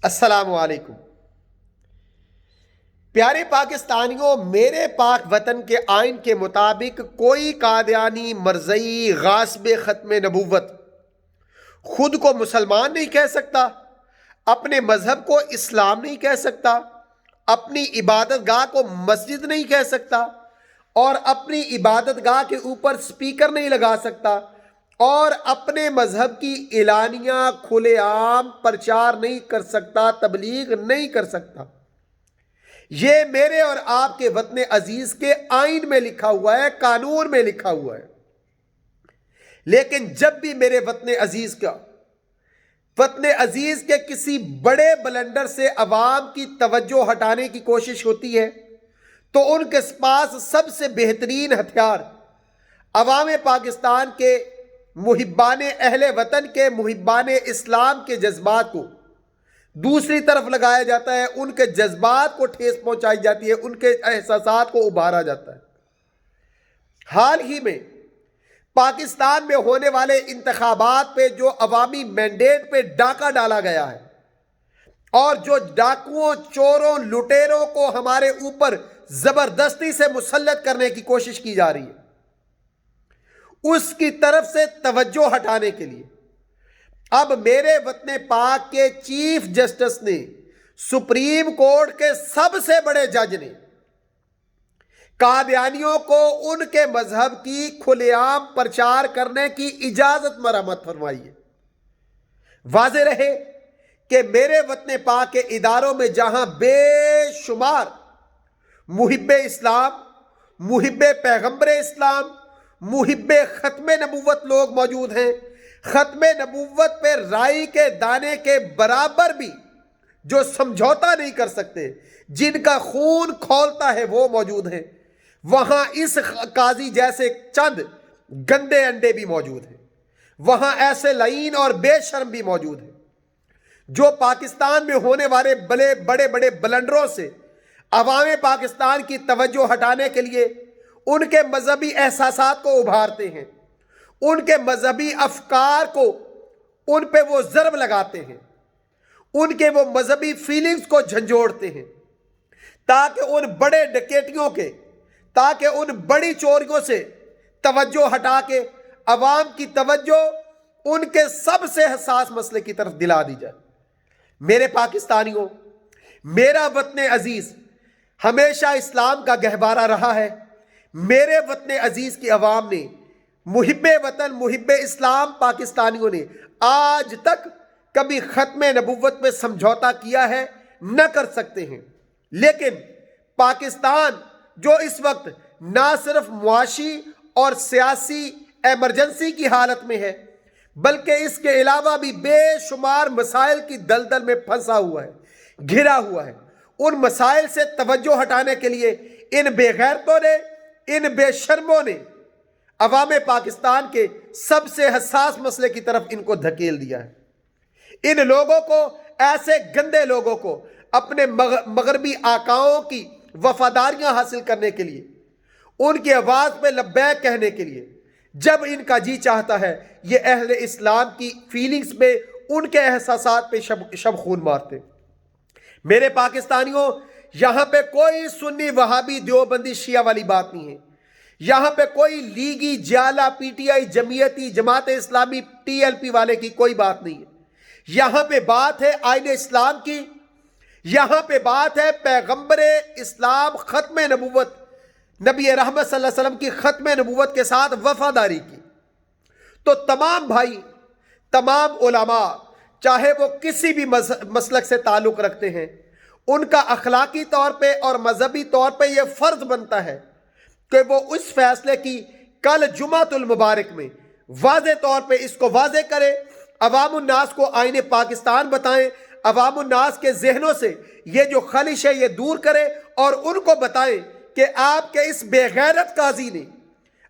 السلام علیکم پیارے پاکستانیوں، میرے پاک وطن کے آئین کے مطابق کوئی قادیانی، مرزئی، غاصب ختم نبوت خود کو مسلمان نہیں کہہ سکتا، اپنے مذہب کو اسلام نہیں کہہ سکتا، اپنی عبادت گاہ کو مسجد نہیں کہہ سکتا، اور اپنی عبادت گاہ کے اوپر سپیکر نہیں لگا سکتا، اور اپنے مذہب کی اعلانیہ کھلے عام پرچار نہیں کر سکتا، تبلیغ نہیں کر سکتا۔ یہ میرے اور آپ کے وطن عزیز کے آئین میں لکھا ہوا ہے، قانون میں لکھا ہوا ہے۔ لیکن جب بھی میرے وطن عزیز کے کسی بڑے بلنڈر سے عوام کی توجہ ہٹانے کی کوشش ہوتی ہے تو ان کے پاس سب سے بہترین ہتھیار عوام پاکستان کے محبان اہل وطن کے محبان اسلام کے جذبات کو دوسری طرف لگایا جاتا ہے، ان کے جذبات کو ٹھیس پہنچائی جاتی ہے، ان کے احساسات کو ابھارا جاتا ہے۔ حال ہی میں پاکستان میں ہونے والے انتخابات پہ جو عوامی مینڈیٹ پہ ڈاکہ ڈالا گیا ہے اور جو ڈاکوؤں، چوروں، لٹیروں کو ہمارے اوپر زبردستی سے مسلط کرنے کی کوشش کی جا رہی ہے، اس کی طرف سے توجہ ہٹانے کے لیے اب میرے وطن پاک کے چیف جسٹس نے، سپریم کورٹ کے سب سے بڑے جج نے قادیانیوں کو ان کے مذہب کی کھلے عام پرچار کرنے کی اجازت مرمت فرمائی ہے۔ واضح رہے کہ میرے وطن پاک کے اداروں میں جہاں بے شمار محب اسلام، محب پیغمبر اسلام، محب ختم نبوت لوگ موجود ہیں، ختم نبوت پہ رائی کے دانے کے برابر بھی جو سمجھوتا نہیں کر سکتے، جن کا خون کھولتا ہے وہ موجود ہیں، وہاں اس قاضی جیسے چند گندے انڈے بھی موجود ہیں، وہاں ایسے لعین اور بے شرم بھی موجود ہیں جو پاکستان میں ہونے والے بڑے بڑے بلنڈروں سے عوام پاکستان کی توجہ ہٹانے کے لیے ان کے مذہبی احساسات کو ابھارتے ہیں، ان کے مذہبی افکار کو ان پہ وہ ضرب لگاتے ہیں، ان کے وہ مذہبی فیلنگز کو جھنجھوڑتے ہیں تاکہ ان بڑے ڈکیٹیوں کے، تاکہ ان بڑی چوریوں سے توجہ ہٹا کے عوام کی توجہ ان کے سب سے حساس مسئلے کی طرف دلا دی جائے۔ میرے پاکستانیوں، میرا وطن عزیز ہمیشہ اسلام کا گہوارہ رہا ہے۔ میرے وطن عزیز کی عوام نے، محب وطن، محب اسلام پاکستانیوں نے آج تک کبھی ختم نبوت میں سمجھوتا کیا ہے نہ کر سکتے ہیں۔ لیکن پاکستان جو اس وقت نہ صرف معاشی اور سیاسی ایمرجنسی کی حالت میں ہے بلکہ اس کے علاوہ بھی بے شمار مسائل کی دلدل میں پھنسا ہوا ہے، گھرا ہوا ہے، ان مسائل سے توجہ ہٹانے کے لیے ان بے غیرتوں نے، ان بے شرموں نے عوام پاکستان کے سب سے حساس مسئلے کی طرف ان کو دھکیل دیا ہے۔ ان لوگوں کو، ایسے گندے لوگوں کو اپنے مغربی آقاؤں کی وفاداریاں حاصل کرنے کے لیے، ان کی آواز پہ لبیک کہنے کے لیے جب ان کا جی چاہتا ہے یہ اہل اسلام کی فیلنگز پہ، ان کے احساسات پہ شب خون مارتے۔ میرے پاکستانیوں، یہاں پہ کوئی سنی وہابی دیوبندی شیعہ والی بات نہیں ہے، یہاں پہ کوئی لیگی جالا P T I جمعیتی Jamaat Islami T L P والے کی کوئی بات نہیں ہے۔ یہاں پہ بات ہے آئین اسلام کی، یہاں پہ بات ہے پیغمبر اسلام ختم نبوت، نبی رحمت صلی اللہ علیہ وسلم کی ختم نبوت کے ساتھ وفاداری کی۔ تو تمام بھائی، تمام علماء، چاہے وہ کسی بھی مسلک سے تعلق رکھتے ہیں، ان کا اخلاقی طور پہ اور مذہبی طور پہ یہ فرض بنتا ہے کہ وہ اس فیصلے کی کل جمعۃ المبارک میں واضح طور پہ اس کو واضح کرے، عوام الناس کو آئین پاکستان بتائیں، عوام الناس کے ذہنوں سے یہ جو خلش ہے یہ دور کرے، اور ان کو بتائیں کہ آپ کے اس بے غیرت قاضی نے،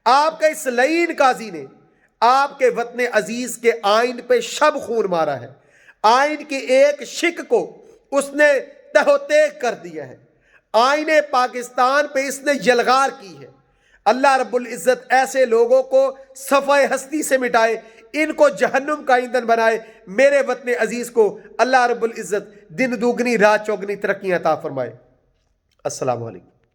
آپ کے اس لعین قاضی نے آپ کے وطن عزیز کے آئین پہ شب خون مارا ہے، آئین کی ایک شک کو اس نے تہ و تیغ کر دیا ہے، آئین پاکستان پہ اس نے یلغار کی ہے۔ اللہ رب العزت ایسے لوگوں کو صفحہ ہستی سے مٹائے، ان کو جہنم کا ایندھن بنائے۔ میرے وطن عزیز کو اللہ رب العزت دن دوگنی رات چوگنی ترقی عطا فرمائے۔ السلام علیکم۔